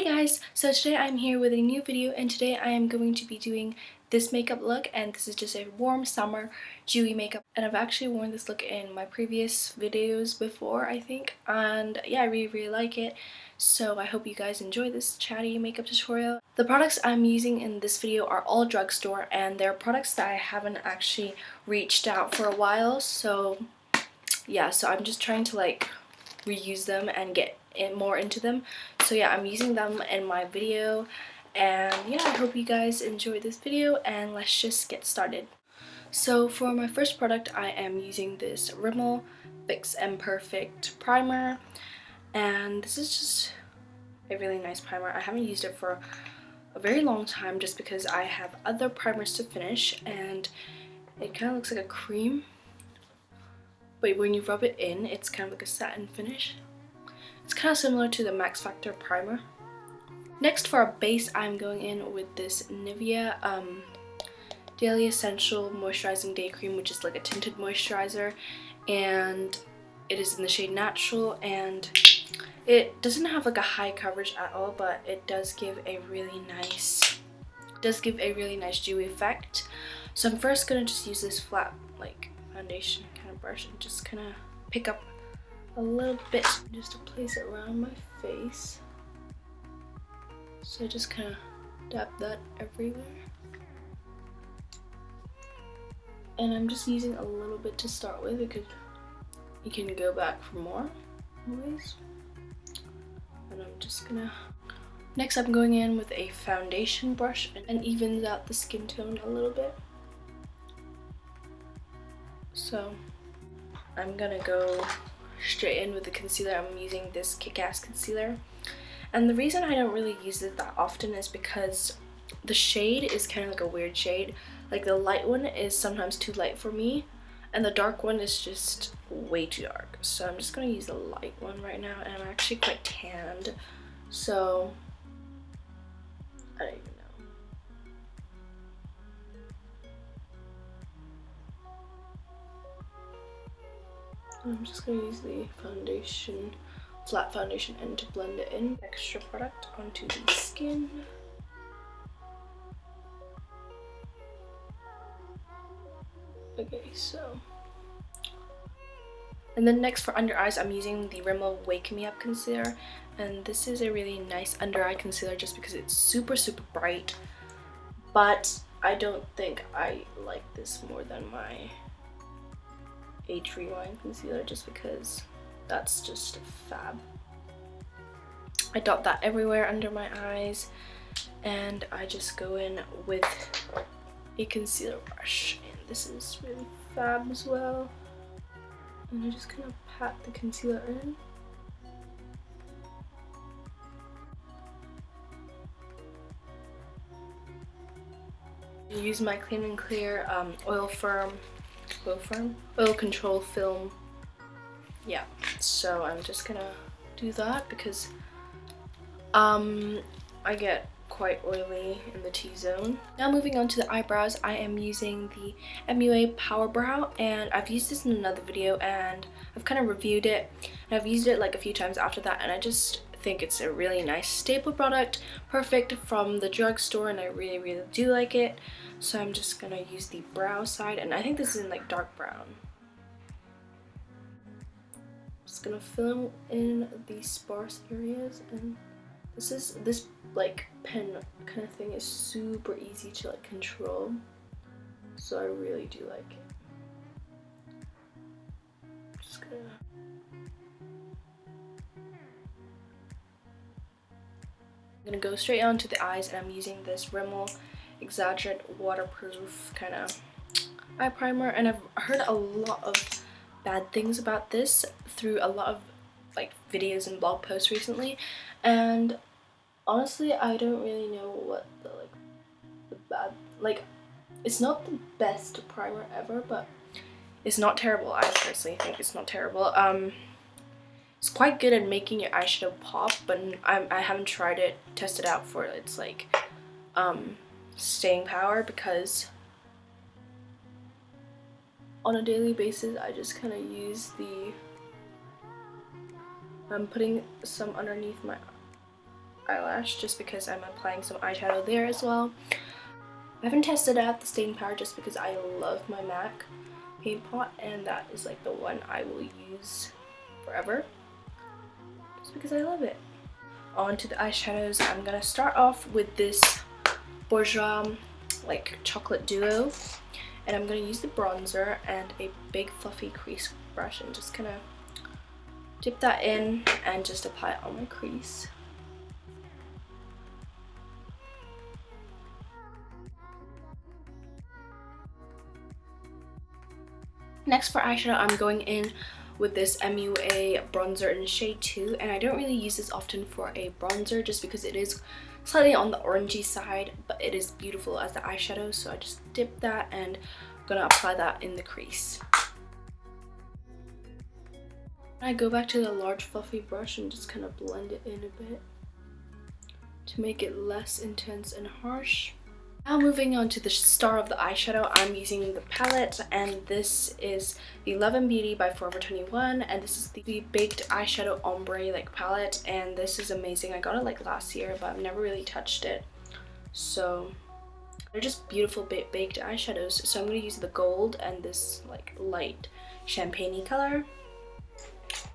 Hey guys, so today I'm here with a new video, and today I am going to be doing this makeup look, and this is just a warm summer dewy makeup, and I've actually worn this look in my previous videos before, I think, and yeah, I really like it. So I hope you guys enjoy this chatty makeup tutorial. The products I'm using in this video are all drugstore, and they're products that I haven't actually reached out for a while, so yeah, so I'm just trying to like reuse them and get more into them. So yeah, I'm using them in my video, and yeah, I hope you guys enjoy this video, and let's just get started. So for my first product, I am using this Rimmel Fix and Perfect primer, and this is just a really nice primer. I haven't used it for a very long time just because I have other primers to finish, and it kind of looks like a cream, but when you rub it in, it's kind of like a satin finish. It's kind of similar to the Max Factor primer. Next, for our base, I'm going in with this Nivea Daily Essential Moisturizing Day Cream, which is like a tinted moisturizer, and it is in the shade Natural, and it doesn't have like a high coverage at all, but it does give a really nice dewy effect. So I'm first gonna just use this flat like foundation kind of brush and just kind of pick up a little bit just to place it around my face. So I just kind of dab that everywhere, and I'm just using a little bit to start with because you can go back for more always. And I'm just gonna, next I'm going in with a foundation brush and evens out the skin tone a little bit. So I'm gonna go straight in with the concealer. I'm using this Kick-Ass concealer, and the reason I don't really use it that often is because the shade is kind of like a weird shade. Like the light one is sometimes too light for me, and the dark one is just way too dark. So I'm just gonna use the light one right now, and I'm actually quite tanned, so I don't even know. I'm just going to use the flat foundation end to blend it in. Extra product onto the skin. Okay, so. And then next for under eyes, I'm using the Rimmel Wake Me Up concealer. And this is a really nice under eye concealer just because it's super bright. But I don't think I like this more than my Age Rewind concealer just because that's just fab. I dot that everywhere under my eyes, and I just go in with a concealer brush, and this is really fab as well. And I just kind of pat the concealer in. I use my Clean and Clear oil control film. Yeah, so I'm just gonna do that because I get quite oily in the T-zone. Now moving on to the eyebrows, I am using the MUA Power Brow, and I've used this in another video and I've kind of reviewed it, and I've used it like a few times after that, and I just think it's a really nice staple product, perfect from the drugstore, and I really do like it. So I'm just gonna use the brow side, and I think this is in like dark brown. Just gonna fill in the sparse areas, and this like pen kind of thing is super easy to like control, so I really do like it. Just gonna I'm gonna go straight onto the eyes, and I'm using this Rimmel Exaggerate waterproof kind of eye primer, and I've heard a lot of bad things about this through a lot of like videos and blog posts recently, and honestly I don't really know what the bad, like, it's not the best primer ever, but it's not terrible. I personally think it's not terrible. It's quite good at making your eyeshadow pop, but I haven't tried it, tested out for its like staying power, because on a daily basis I just kind of use the, I'm putting some underneath my eyelash just because I'm applying some eyeshadow there as well. I haven't tested out the staying power just because I love my MAC paint pot, and that is like the one I will use forever just because I love it. On to the eyeshadows. I'm gonna start off with this Bourjois like chocolate duo, and I'm gonna use the bronzer and a big fluffy crease brush and just kind of dip that in and just apply it on my crease. Next for eyeshadow, I'm going in with this MUA bronzer in shade 2, and I don't really use this often for a bronzer just because it is slightly on the orangey side, but it is beautiful as the eyeshadow, so I just dip that and I'm gonna apply that in the crease. I go back to the large fluffy brush and just kind of blend it in a bit to make it less intense and harsh. Now moving on to the star of the eyeshadow, I'm using the palette, and this is the Love and Beauty by Forever 21, and this is the baked eyeshadow ombre like palette, and this is amazing. I got it like last year, but I've never really touched it, so they're just beautiful baked eyeshadows. So I'm going to use the gold and this like light champagne-y color.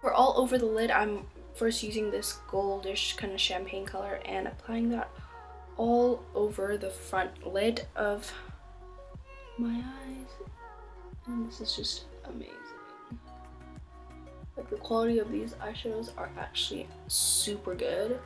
For all over the lid, I'm first using this goldish kind of champagne color and applying that all over the front lid of my eyes, and this is just amazing. Like, the quality of these eyeshadows are actually super good,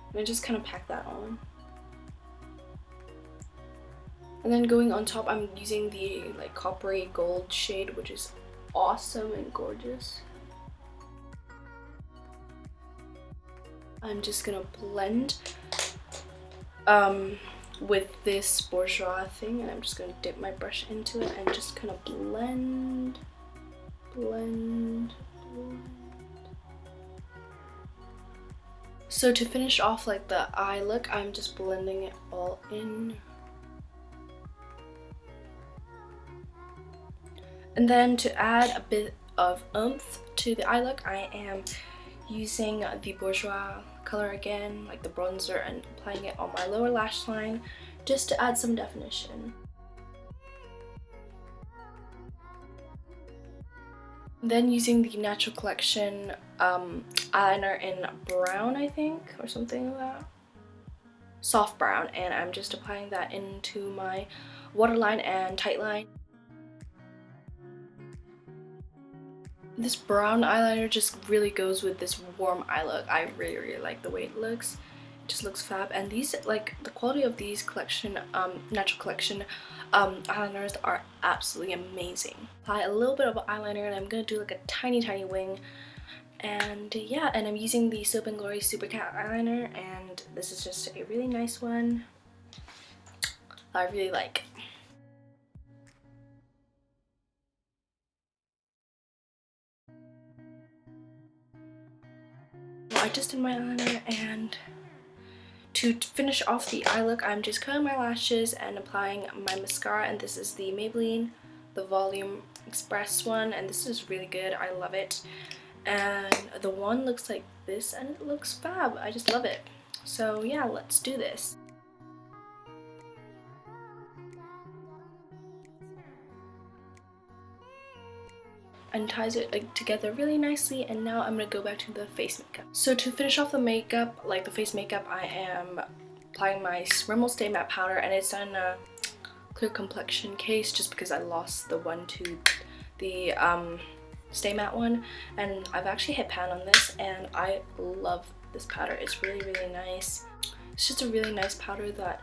and I just kind of pack that on. And then going on top, I'm using the like coppery gold shade, which is awesome and gorgeous. I'm just gonna blend with this Bourjois thing, and I'm just gonna dip my brush into it and just kind of blend. So to finish off like the eye look, I'm just blending it all in. And then to add a bit of oomph to the eye look, I am using the Bourjois color again, like the bronzer, and applying it on my lower lash line just to add some definition. Then using the Natural Collection eyeliner in brown, I think, or something like that. Soft brown, and I'm just applying that into my waterline and tightline. This brown eyeliner just really goes with this warm eye look. I really like the way it looks. It just looks fab, and these, like, the quality of these collection Natural Collection eyeliners are absolutely amazing. Apply a little bit of eyeliner, and I'm gonna do like a tiny wing, and yeah, and I'm using the Soap & Glory Super Cat eyeliner, and this is just a really nice one I really like. I just did my eyeliner, and to finish off the eye look, I'm just curling my lashes and applying my mascara, and this is the Maybelline, the Volume Express one, and this is really good. I love it, and the one looks like this, and it looks fab. I just love it. So yeah, let's do this. And ties it like together really nicely, and now I'm gonna go back to the face makeup. So to finish off the makeup, like the face makeup, I am applying my Rimmel Stay Matte Powder, and it's in a clear complexion case just because I lost the one to the Stay Matte one, and I've actually hit pan on this, and I love this powder. It's really nice. It's just a really nice powder that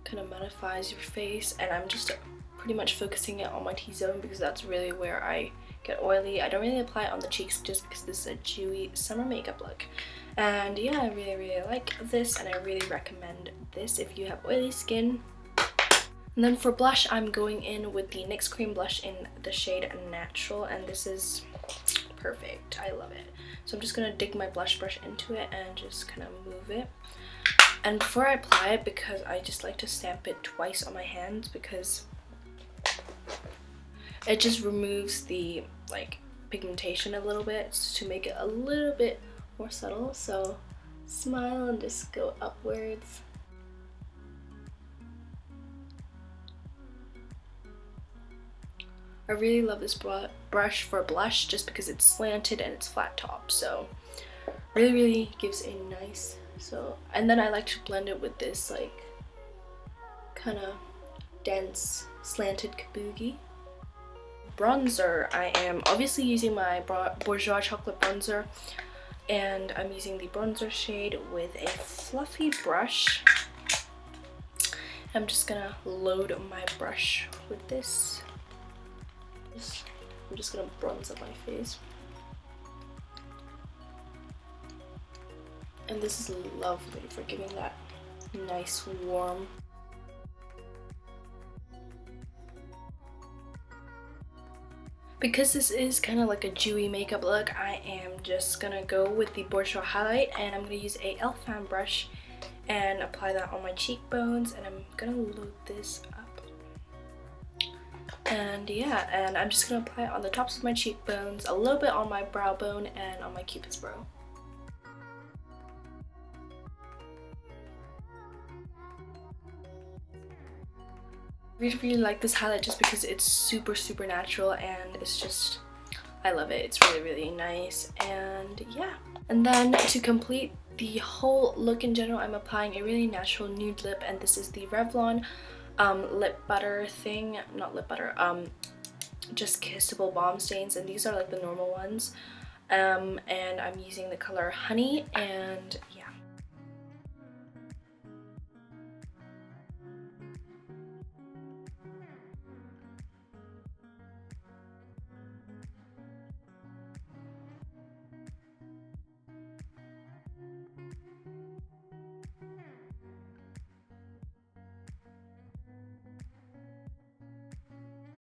kind of mattifies your face, and I'm just pretty much focusing it on my T-zone because that's really where I get oily. I don't really apply it on the cheeks just because this is a dewy summer makeup look. And yeah, I really like this, and I really recommend this if you have oily skin. And then for blush, I'm going in with the NYX Cream Blush in the shade Natural, and this is perfect. I love it. So I'm just gonna dig my blush brush into it and just kind of move it. And before I apply it, because I just like to stamp it twice on my hands because it just removes the like pigmentation a little bit to make it a little bit more subtle. So smile and just go upwards. I really love this brush for blush just because it's slanted and it's flat top, so really gives a nice, and then I like to blend it with this like kind of dense slanted kabuki. Bronzer, I am obviously using my Bourjois chocolate bronzer, and I'm using the bronzer shade with a fluffy brush. I'm just gonna load my brush with this. I'm just gonna bronze up my face. And this is lovely for giving that nice warm. Because this is kind of like a dewy makeup look, I am just gonna go with the Bourjois highlight, and I'm gonna use a e.l.f. fan brush and apply that on my cheekbones, and I'm gonna load this up. And yeah, and I'm just gonna apply it on the tops of my cheekbones, a little bit on my brow bone, and on my cupid's bow. I really like this highlight just because it's super natural, and it's just, I love it. It's really nice. And yeah, and then to complete the whole look in general, I'm applying a really natural nude lip, and this is the Revlon lip butter thing, not lip butter, just kissable balm stains, and these are like the normal ones, and I'm using the color Honey, and yeah,